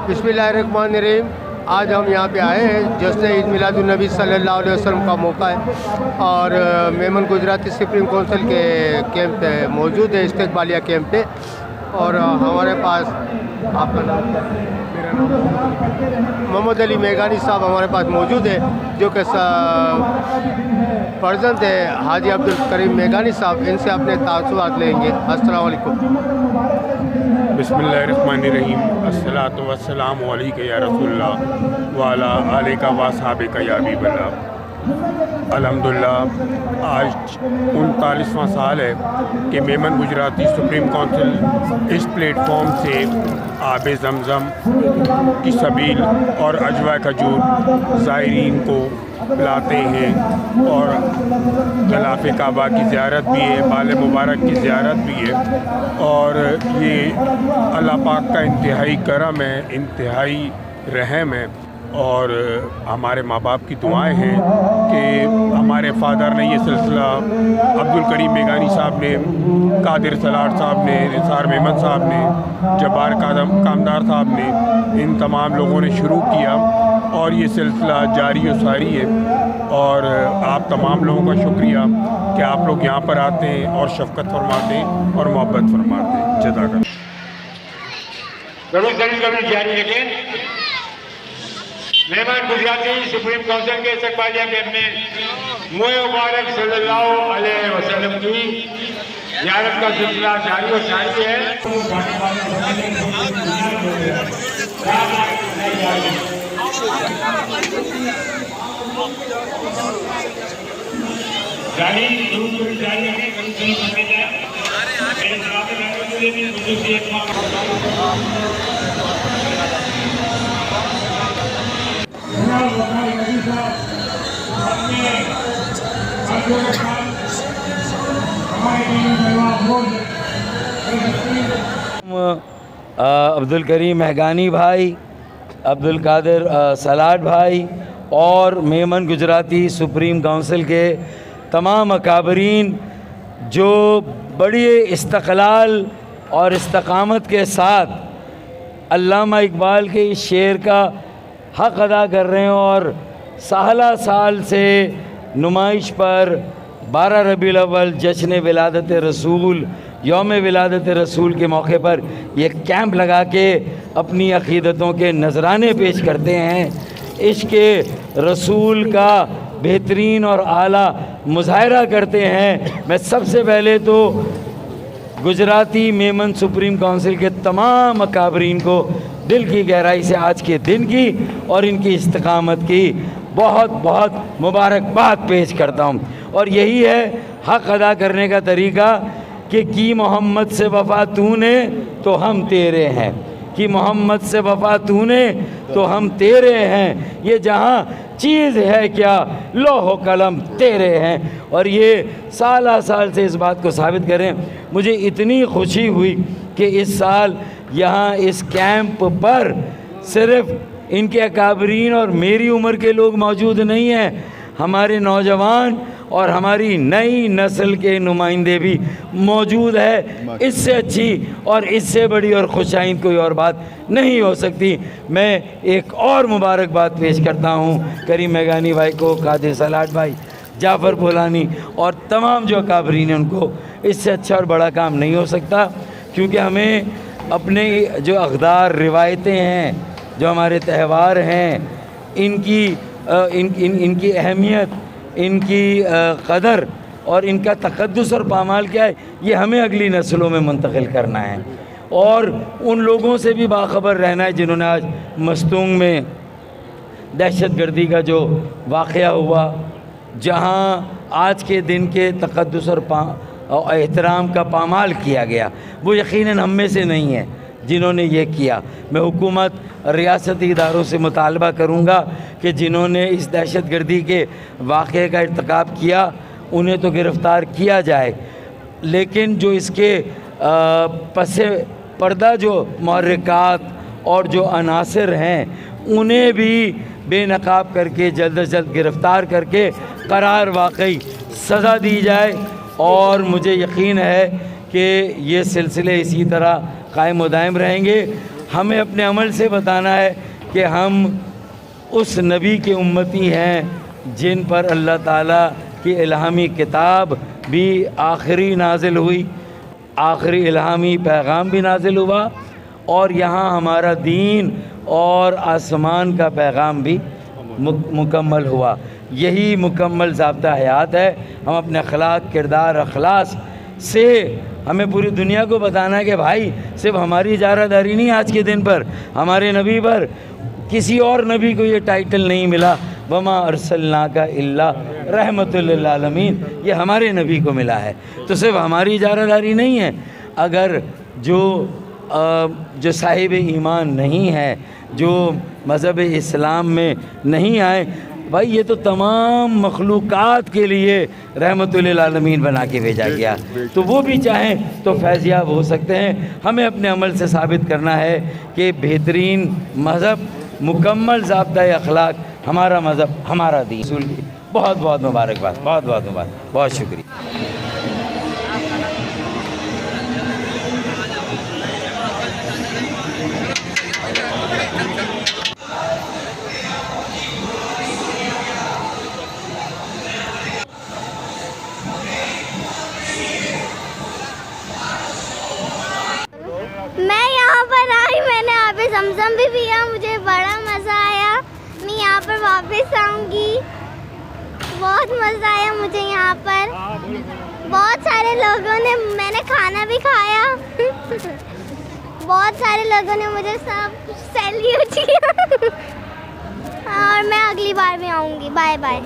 बिस्मिल्लाहिर्रहमानिर्रहीम। आज हम यहाँ पे आए हैं जश्न ईद मिलादुन्नबी सल्लल्लाहु अलैहि वसल्लम का मौका है और मेमन गुजराती सुप्रीम काउंसिल के कैंप पे मौजूद है, इस्तकबालिया कैंप पे। और हमारे पास आपका नाम क्या है? मेरा नाम मोहम्मद अली मेघानी साहब हमारे पास मौजूद है, जो कि फर्जंद है हाजी अब्दुल करीम मेघानी साहब। इनसे अपने तासुरात लेंगे। अस्सलाम वालेकुम। बिस्मिल्लाहिर्रहमानिर्रहीम। अस्सलातु वस्सलामु अलैका या रसूलल्लाह व अला आलिका व असहाबिका या हबीबल्लाह। अल्हम्दुलिल्लाह आज 39वां साल है कि मेमन गुजराती सुप्रीम काउंसिल इस प्लेटफॉर्म से आब ज़मज़म की सबील और अजवा खजूर ज़ायरीन को पिलाते हैं और ग़िलाफ़ काबा की ज़ियारत भी है, बाल मुबारक की ज़ियारत भी है। और ये अल्लाह पाक का इंतहाई करम है, इंतहाई रहम है। और हमारे माँ बाप की दुआएं हैं कि हमारे फादर ने ये सिलसिला अब्दुल करीम मेघानी साहब ने, कादिर सलाट साहब ने, निसार मेमन साहब ने, जब्बार कामदार साहब ने, इन तमाम लोगों ने शुरू किया और ये सिलसिला जारी व सारी है। और आप तमाम लोगों का शुक्रिया कि आप लोग यहाँ पर आते हैं और शफ़क़त फरमाते हैं और मोहब्बत फरमाते हैं। जज़ाकल्लाह। जरूर जारी रखें। मेमन गुजराती सुप्रीम काउंसिल के इस्तकबालिया कैंप में मुए मुबारक सल्लल्लाहु अलैहि वसल्लम की ज़ियारत का सिलसिला जारी व सारी है। अब्दुल करीम मेघानी भाई, अब्दुल कादिर सलाट भाई और मेमन गुजराती सुप्रीम काउंसिल के तमाम अकाबरीन जो बड़ी इस्तक़लाल और इस्तक़ामत के साथ अल्लामा इकबाल के इस शेर का हक़ अदा कर रहे हैं और साला साल से नुमाइश पर 12 रबीउल अव्वल जश्न विलादत रसूल, यौम विलादत रसूल के मौके पर ये कैंप लगा के अपनी अक़ीदतों के नजराने पेश करते हैं, इश्क़ रसूल का बेहतरीन और आला मुज़ाहरा करते हैं। मैं सबसे पहले तो गुजराती मेमन सुप्रीम काउंसिल के तमाम अकाबरीन को दिल की गहराई से आज के दिन की और इनकी इस्तकामत की बहुत बहुत मुबारकबाद पेश करता हूँ। और यही है हक़ अदा करने का तरीक़ा कि की मोहम्मद से वफ़ा तूने तो हम तेरे हैं, कि मोहम्मद से वफ़ा तूने तो हम तेरे हैं, ये जहाँ चीज़ है क्या लोहो कलम तेरे हैं। और ये साल साल से इस बात को साबित करें। मुझे इतनी खुशी हुई कि इस साल यहाँ इस कैंप पर सिर्फ़ इनके अकाबरीन और मेरी उम्र के लोग मौजूद नहीं हैं, हमारे नौजवान और हमारी नई नस्ल के नुमाइंदे भी मौजूद है। इससे अच्छी और इससे बड़ी और खुशाइंद कोई और बात नहीं हो सकती। मैं एक और मुबारकबाद पेश करता हूँ करीम मेघानी भाई को, कादिर सलाट भाई, जाफ़र बोलानी और तमाम जो अकाबरीन हैं उनको। इससे अच्छा और बड़ा काम नहीं हो सकता, क्योंकि हमें अपने जो अक़दार रिवायतें हैं, जो हमारे त्यौहार हैं, इनकी अहमियत, इनकी क़दर और इनका तक़द्दुस और पामाल क्या है, ये हमें अगली नस्लों में मुंतक़िल करना है। और उन लोगों से भी बाखबर रहना है जिन्होंने आज मस्तूंग में दहशतगर्दी का जो वाक़या हुआ, जहाँ आज के दिन के तक़द्दुस और एहतराम का पामाल किया गया, वो यकीनन हम में से नहीं है जिन्होंने ये किया। मैं हुकूमत रियासती इदारों से मुतालबा करूँगा कि जिन्होंने इस दहशतगर्दी के वाक़े का इर्तिकाब किया उन्हें तो गिरफ़्तार किया जाए, लेकिन जो इसके पसे पर्दा जो महर्रिकात और जो अनासिर हैं उन्हें भी बेनकाब करके जल्द अज जल्द गिरफ़्तार करके करार वाकई सज़ा दी जाए। और मुझे यकीन है कि ये सिलसिले इसी तरह कायम व दायम रहेंगे। ہمیں اپنے عمل سے بتانا ہے کہ ہم اس نبی کے امتی ہیں جن پر اللہ تعالیٰ کی الہامی کتاب بھی آخری نازل ہوئی، آخری الہامی پیغام بھی نازل ہوا، اور یہاں ہمارا دین اور آسمان کا پیغام بھی مکمل ہوا۔ یہی مکمل ضابطہ حیات ہے۔ ہم اپنے اخلاق، کردار، اخلاص سے ہمیں پوری دنیا کو بتانا ہے کہ بھائی صرف ہماری اجارہ داری نہیں، آج کے دن پر ہمارے نبی پر کسی اور نبی کو یہ ٹائٹل نہیں ملا، وما ارسلناک الا رحمۃ للعالمین، یہ ہمارے نبی کو ملا ہے۔ تو صرف ہماری اجارہ داری نہیں ہے، اگر جو صاحب ایمان نہیں ہے، جو مذہب اسلام میں نہیں آئے، بھائی یہ تو تمام مخلوقات کے لیے رحمت للعالمین بنا کے بھیجا گیا، تو وہ بھی چاہیں تو فیضیاب ہو سکتے ہیں۔ ہمیں اپنے عمل سے ثابت کرنا ہے کہ بہترین مذہب، مکمل ضابطۂ اخلاق ہمارا مذہب، ہمارا دین۔ رسول کی بہت بہت مبارکباد، بہت بہت مبارک، بہت شکریہ۔ میں یہاں پر آئی، میں نے آب زمزم بھی پیا، مجھے بڑا مزہ آیا، میں یہاں پر واپس آؤں گی۔ بہت مزہ آیا مجھے یہاں پر، بہت سارے لوگوں نے، میں نے کھانا بھی کھایا، بہت سارے لوگوں نے مجھے سب سیلیوٹ کیا، اور میں اگلی بار بھی آؤں گی۔ Bye bye.